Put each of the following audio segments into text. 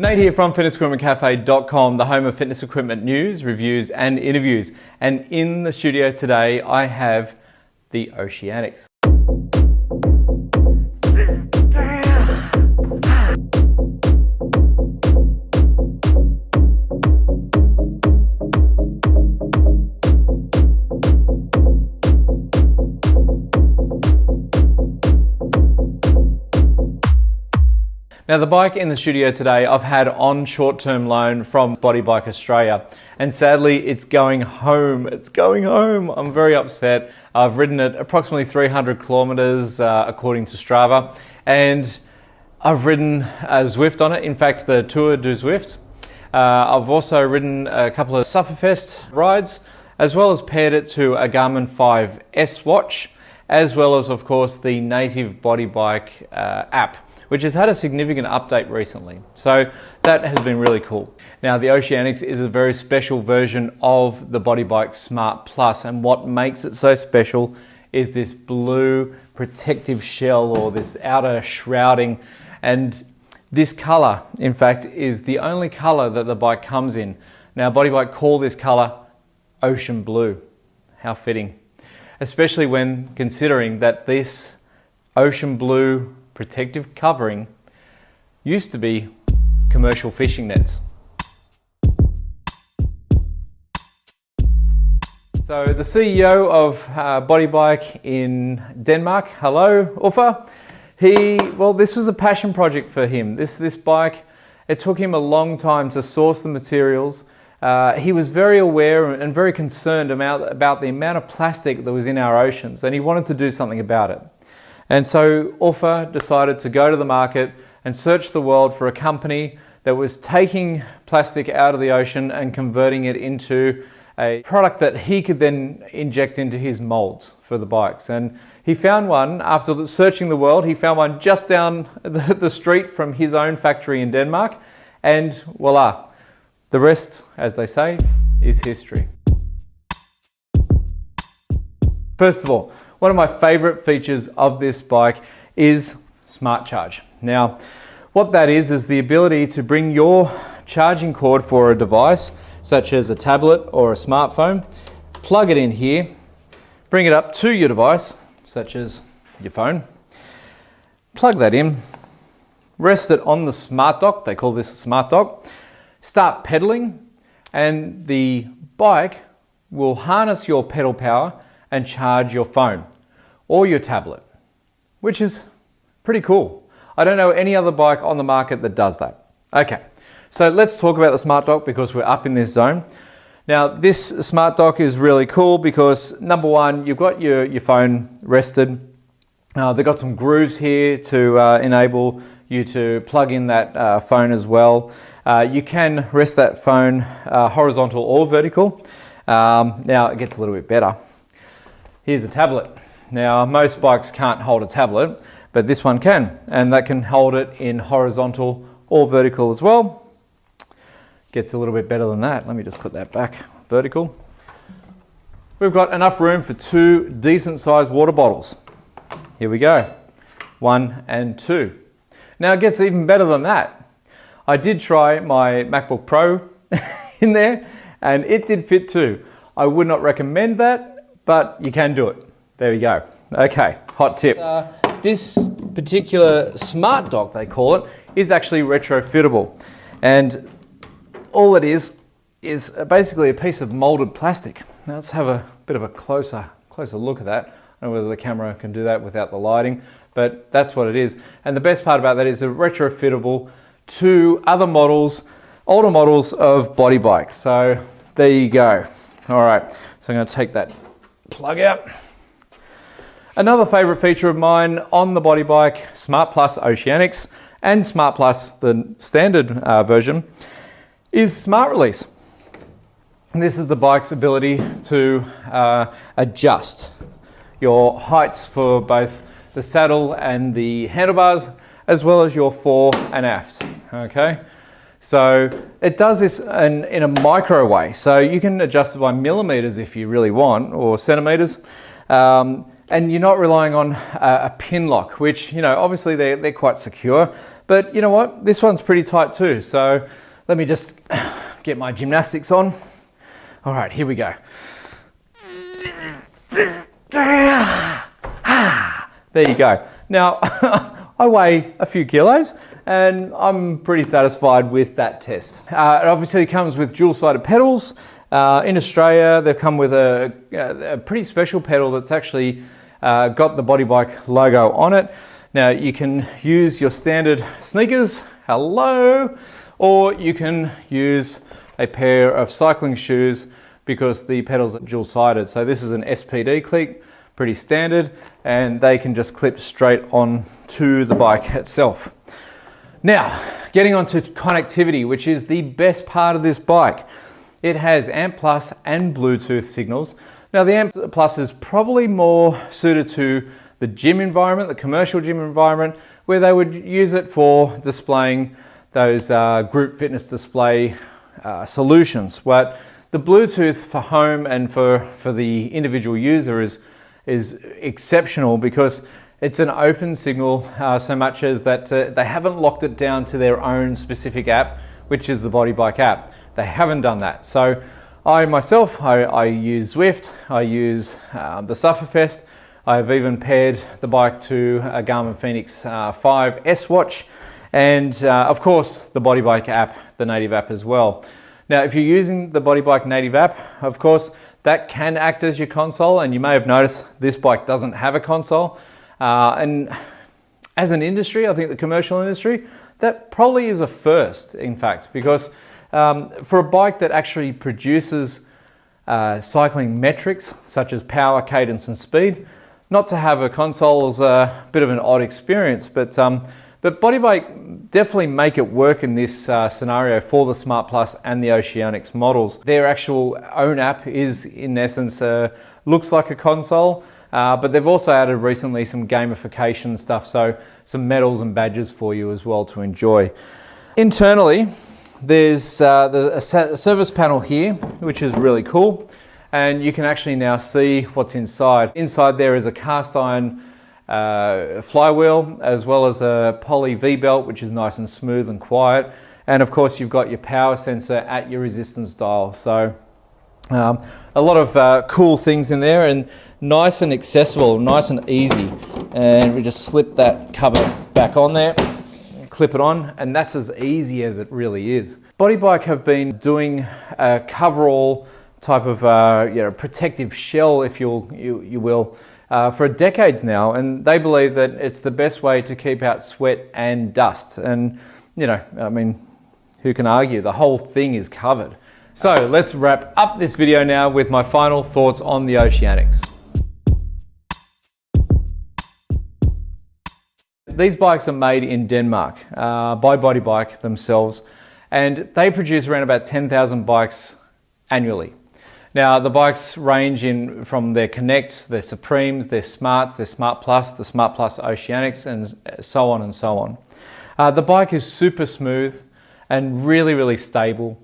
Nate here from fitnessequipmentcafe.com, the home of fitness equipment news, reviews and interviews. And in the studio today I have the OceanIX. Now the bike in the studio today I've had on short-term loan from Body Bike Australia, and sadly it's going home. It's going home. I'm very upset. I've ridden it approximately 300 kilometers according to Strava, and I've ridden a Zwift on it. In fact, the Tour du Zwift. I've also ridden a couple of Sufferfest rides, as well as paired it to a Garmin 5S watch, as well as of course the native Body Bike app, which has had a significant update recently. So that has been really cool. Now the OceanIX is a very special version of the Body Bike Smart Plus, and what makes it so special is this blue protective shell, or this outer shrouding, and this color in fact is the only color that the bike comes in. Now Body Bike call this color ocean blue. How fitting, especially when considering that this ocean blue protective covering used to be commercial fishing nets. So the CEO of Body Bike in Denmark, hello Uffe, this was a passion project for him. This bike, it took him a long time to source the materials. He was very aware and very concerned about the amount of plastic that was in our oceans, and he wanted to do something about it. And so Uffe decided to go to the market and search the world for a company that was taking plastic out of the ocean and converting it into a product that he could then inject into his molds for the bikes. And he found one, after searching the world, he found one just down the street from his own factory in Denmark, and voila, the rest, as they say, is history. First of all, one of my favorite features of this bike is Smart Charge. Now, what that is the ability to bring your charging cord for a device, such as a tablet or a smartphone, plug it in here, bring it up to your device, such as your phone, plug that in, rest it on the smart dock, they call this a smart dock, start pedaling, and the bike will harness your pedal power and charge your phone or your tablet, which is pretty cool. I don't know any other bike on the market that does that. Okay, so let's talk about the smart dock because we're up in this zone. Now this smart dock is really cool because number one, you've got your phone rested. They've got some grooves here to enable you to plug in that phone as well. You can rest that phone horizontal or vertical. Now it gets a little bit better. Here's a tablet. Now most bikes can't hold a tablet, but this one can, and that can hold it in horizontal or vertical as well. Gets a little bit better than that. Let me just put that back vertical. We've got enough room for two decent sized water bottles. Here we go, 1 and 2. Now it gets even better than that. I did try my MacBook Pro in there and it did fit too. I would not recommend that, but you can do it. There we go. Okay, hot tip. This particular smart dock, they call it, is actually retrofittable. And all it is basically a piece of molded plastic. Now let's have a bit of a closer look at that. I don't know whether the camera can do that without the lighting, but that's what it is. And the best part about that is it's retrofittable to other models, older models of Body Bike. So there you go. All right, so I'm going to take that plug out. Another favorite feature of mine on the Body Bike Smart Plus OceanIX and Smart Plus, the standard version, is Smart Release. And this is the bike's ability to adjust your heights for both the saddle and the handlebars, as well as your fore and aft. Okay, so it does this in a micro way. So you can adjust it by millimeters if you really want, or centimeters. And you're not relying on a pin lock, which, you know, obviously they're quite secure, But you know what? This one's pretty tight too. So let me just get my gymnastics on. All right, here we go. There you go. Now, I weigh a few kilos and I'm pretty satisfied with that test. It obviously comes with dual-sided pedals. In Australia, they've come with a pretty special pedal that's actually got the Body Bike logo on it. Now, you can use your standard sneakers, hello, or you can use a pair of cycling shoes because the pedals are dual-sided. So this is an SPD clip, pretty standard, and they can just clip straight on to the bike itself. Now, getting on to connectivity, which is the best part of this bike. It has ANT+ and Bluetooth signals. Now, the ANT+ is probably more suited to the gym environment, the commercial gym environment, where they would use it for displaying those group fitness display solutions. But the Bluetooth for home and for the individual user is exceptional because it's an open signal, so much as that they haven't locked it down to their own specific app, which is the Body Bike app. They haven't done that. So I myself, I use Zwift, I use the Sufferfest. I've even paired the bike to a Garmin Fenix 5 S watch, and of course the Body Bike app, the native app as well. Now, if you're using the Body Bike native app, of course, that can act as your console, and you may have noticed this bike doesn't have a console. And as an industry, I think the commercial industry, that probably is a first, in fact, because for a bike that actually produces cycling metrics, such as power, cadence, and speed, not to have a console is a bit of an odd experience, but Body Bike definitely make it work in this scenario for the Smart Plus and the OceanIX models. Their actual own app is, in essence, looks like a console, but they've also added recently some gamification stuff, so some medals and badges for you as well to enjoy. Internally, there's a service panel here, which is really cool, and you can actually now see what's inside. Inside there is a cast iron flywheel, as well as a poly V-belt, which is nice and smooth and quiet. And of course, you've got your power sensor at your resistance dial. So a lot of cool things in there, and nice and accessible, nice and easy. And we just slip that cover back on there, clip it on, and that's as easy as it really is. Body Bike have been doing a coverall type of protective shell, if you will, for decades now, and they believe that it's the best way to keep out sweat and dust. And I mean, who can argue? The whole thing is covered. So let's wrap up this video now with my final thoughts on the OceanIX. These bikes are made in Denmark by Body Bike themselves, and they produce around about 10,000 bikes annually. Now, the bikes range from their Connects, their Supremes, their Smarts, their Smart Plus, the Smart Plus OceanIX, and so on and so on. The bike is super smooth and really, really stable.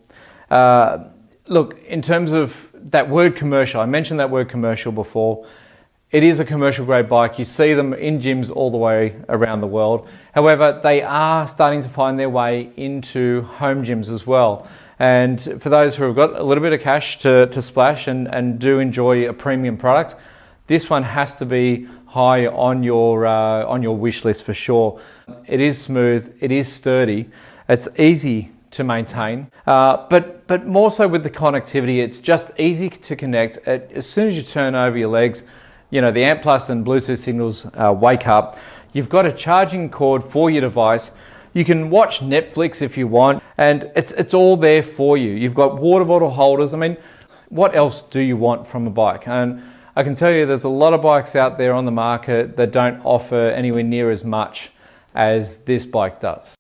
Look, in terms of that word commercial, I mentioned that word commercial before. It is a commercial grade bike. You see them in gyms all the way around the world. However, they are starting to find their way into home gyms as well. And for those who have got a little bit of cash to splash and do enjoy a premium product, this one has to be high on your wish list for sure. It is smooth, it is sturdy, it's easy to maintain, but more so with the connectivity, it's just easy to connect. As soon as you turn over your legs, the ANT+ and Bluetooth signals wake up. You've got a charging cord for your device. You can watch Netflix if you want, and it's all there for you. You've got water bottle holders. I mean, what else do you want from a bike? And I can tell you there's a lot of bikes out there on the market that don't offer anywhere near as much as this bike does.